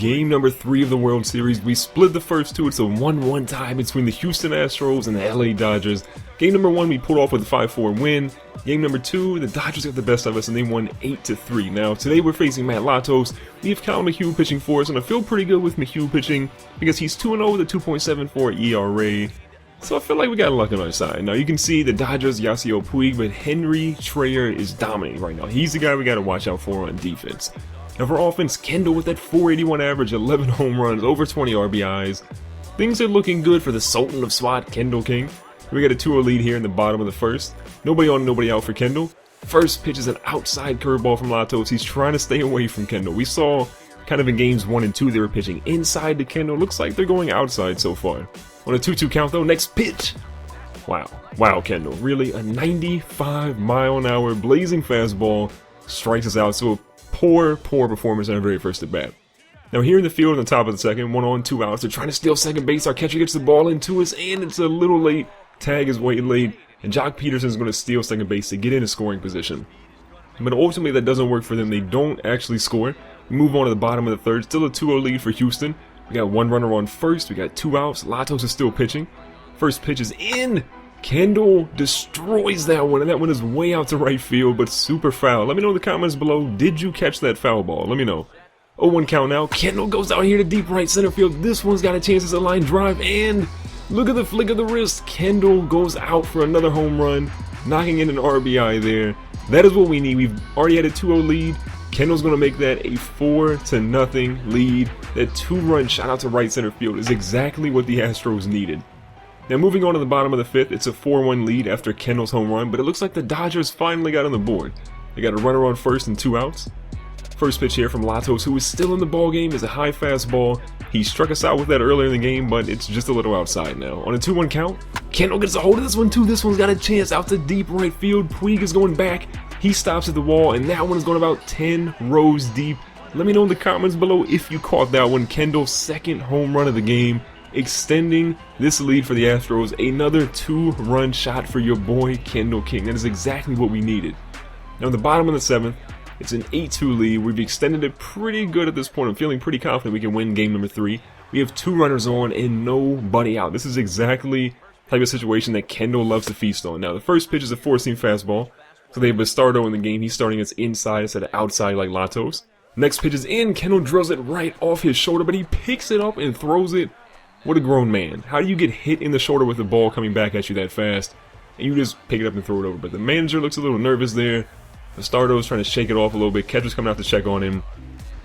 game number 3 of the World Series. We split the first two. It's a 1-1 tie between the Houston Astros and the LA Dodgers. Game number 1, we pulled off with a 5-4 win. Game number 2, the Dodgers got the best of us and they won 8-3. Now, today we're facing Matt Latos. We have Kyle McHugh pitching for us, and I feel pretty good with McHugh pitching because he's 2-0 with a 2.74 ERA. So I feel like we got luck on our side. Now, you can see the Dodgers, Yasiel Puig, but Henry Treyer is dominating right now. He's the guy we got to watch out for on defense. Now for offense, Kendall with that 481 average, 11 home runs, over 20 RBIs. Things are looking good for the Sultan of SWAT, Kendall King. We got a 2-0 lead here in the bottom of the first. Nobody on, nobody out for Kendall. First pitch is an outside curveball from Latos. He's trying to stay away from Kendall. We saw kind of in games 1 and 2 they were pitching inside to Kendall. Looks like they're going outside so far. On a 2-2 count though, next pitch. Wow, Kendall. Really, a 95-mile-an-hour blazing fastball strikes us out. So a poor performance on our very first at bat. Now here in the field on the top of the second, 1 on, 2 outs. They're trying to steal second base. Our catcher gets the ball into us, and it's a little late. Tag is way late, and Jock Peterson's going to steal second base to get in a scoring position. But ultimately that doesn't work for them. They don't actually score. We move on to the bottom of the third. Still a 2-0 lead for Houston. We got 1 runner on first. We got 2 outs. Latos is still pitching. First pitch is in. Kendall destroys that one, and that one is way out to right field, but super foul. Let me know in the comments below, did you catch that foul ball? Let me know. 0-1 count now. Kendall goes out here to deep right center field. This one's got a chance. It's a line drive, and look at the flick of the wrist. Kendall goes out for another home run, knocking in an RBI there. That is what we need. We've already had a 2-0 lead. Kendall's going to make that a 4-0 lead. That 2-run shot out to right center field is exactly what the Astros needed. Now moving on to the bottom of the 5th, it's a 4-1 lead after Kendall's home run, but it looks like the Dodgers finally got on the board. They got a runner on first and 2 outs. First pitch here from Latos, who is still in the ball game, is a high fastball. He struck us out with that earlier in the game, but it's just a little outside now. On a 2-1 count, Kendall gets a hold of this one too. This one's got a chance out to deep right field. Puig is going back. He stops at the wall, and that one is going about 10 rows deep. Let me know in the comments below if you caught that one. Kendall's second home run of the game, extending this lead for the Astros. Another 2-run shot for your boy Kendall King. That is exactly what we needed. Now in the bottom of the 7th, it's an 8-2 lead. We've extended it pretty good at this point. I'm feeling pretty confident we can win game number 3. We have 2 runners on and nobody out. This is exactly the type of situation that Kendall loves to feast on. Now the first pitch is a 4-seam fastball. So they have Bastardo in the game. He's starting us inside instead of outside like Latos. Next pitch is in. Kendall drills it right off his shoulder, but he picks it up and throws it. What a grown man. How do you get hit in the shoulder with the ball coming back at you that fast, and you just pick it up and throw it over? But the manager looks a little nervous there. Bastardo's trying to shake it off a little bit. Catcher's coming out to check on him.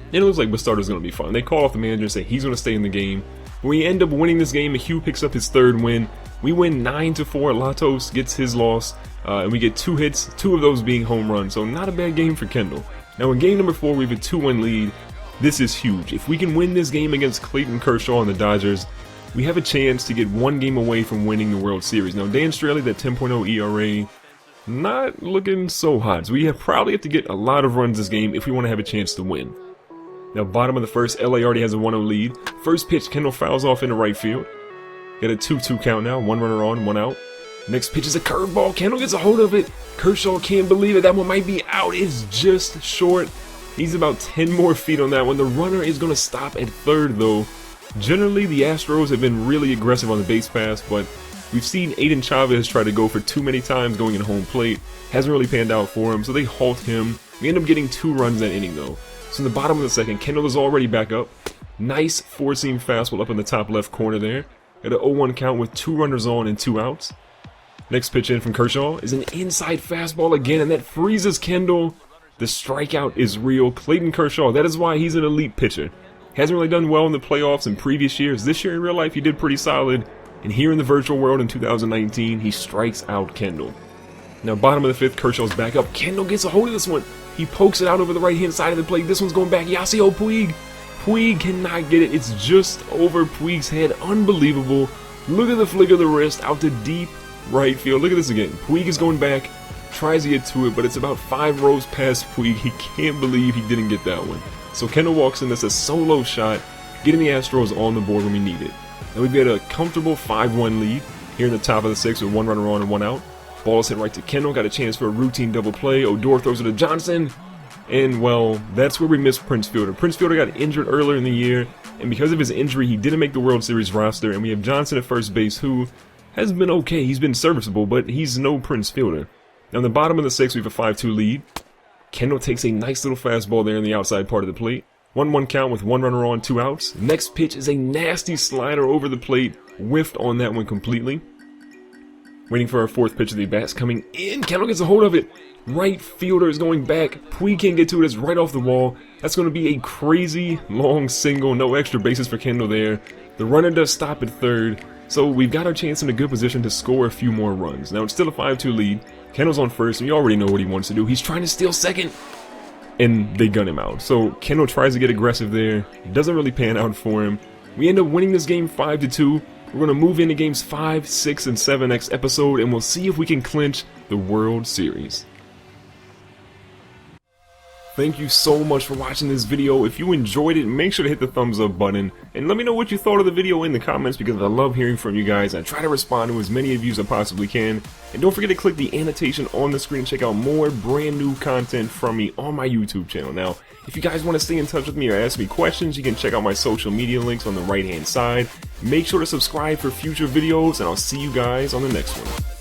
And it looks like Bastardo's going to be fine. They call off the manager and say he's going to stay in the game. We end up winning this game. McHugh picks up his 3rd win. We win 9-4. Latos gets his loss. And we get 2 hits, 2 of those being home runs. So not a bad game for Kendall. Now in game number 4, we have a 2-1 lead. This is huge. If we can win this game against Clayton Kershaw and the Dodgers, we have a chance to get 1 game away from winning the World Series. Now Dan Straley, that 10.0 ERA, not looking so hot. So we probably have to get a lot of runs this game if we want to have a chance to win. Now bottom of the first, LA already has a 1-0 lead. First pitch, Kendall fouls off into right field. Got a 2-2 count now, 1 runner on, 1 out. Next pitch is a curveball. Kendall gets a hold of it. Kershaw can't believe it. That one might be out. It's just short. He's about 10 more feet on that one. The runner is going to stop at 3rd though. Generally, the Astros have been really aggressive on the base pass, but we've seen Aiden Chavez try to go for too many times going in home plate. Hasn't really panned out for him, so they halt him. We end up getting 2 runs that inning though. So in the bottom of the 2nd, Kendall is already back up. Nice 4-seam fastball up in the top left corner there. Got an 0-1 count with 2 runners on and 2 outs. Next pitch in from Kershaw is an inside fastball again, and that freezes Kendall. The strikeout is real. Clayton Kershaw, that is why he's an elite pitcher. Hasn't really done well in the playoffs in previous years. This year in real life, he did pretty solid. And here in the virtual world in 2019, he strikes out Kendall. Now, bottom of the 5th, Kershaw's back up. Kendall gets a hold of this one. He pokes it out over the right-hand side of the plate. This one's going back. Yasiel Puig. Puig cannot get it. It's just over Puig's head. Unbelievable. Look at the flick of the wrist out to deep right field. Look at this again. Puig is going back. Tries to get to it, but it's about 5 rows past Puig. He can't believe he didn't get that one. So Kendall walks in. That's a solo shot, getting the Astros on the board when we need it. And we've got a comfortable 5-1 lead here in the top of the 6th with 1 runner on and 1 out. Ball is hit right to Kendall. Got a chance for a routine double play. Odor throws it to Johnson. And well, that's where we missed Prince Fielder. Prince Fielder got injured earlier in the year, and because of his injury, he didn't make the World Series roster, and we have Johnson at first base, who has been okay. He's been serviceable, but he's no Prince Fielder. Now, in the bottom of the 6th, we have a 5-2 lead. Kendall takes a nice little fastball there in the outside part of the plate. 1-1 count with 1 runner on, 2 outs. Next pitch is a nasty slider over the plate. Whiffed on that one completely. Waiting for our 4th pitch of the at-bats coming in. Kendall gets a hold of it. Right fielder is going back. Puig can't get to it. It's right off the wall. That's going to be a crazy long single. No extra bases for Kendall there. The runner does stop at 3rd. So we've got our chance in a good position to score a few more runs. Now it's still a 5-2 lead. Kendall's on 1st, and you already know what he wants to do. He's trying to steal 2nd. And they gun him out. So Kendall tries to get aggressive there. It doesn't really pan out for him. We end up winning this game 5-2. We're going to move into games 5, 6, and 7 next episode, and we'll see if we can clinch the World Series. Thank you so much for watching this video. If you enjoyed it, make sure to hit the thumbs up button, and let me know what you thought of the video in the comments, because I love hearing from you guys. I try to respond to as many of you as I possibly can. And don't forget to click the annotation on the screen to check out more brand new content from me on my YouTube channel. Now, if you guys want to stay in touch with me or ask me questions, you can check out my social media links on the right hand side. Make sure to subscribe for future videos, and I'll see you guys on the next one.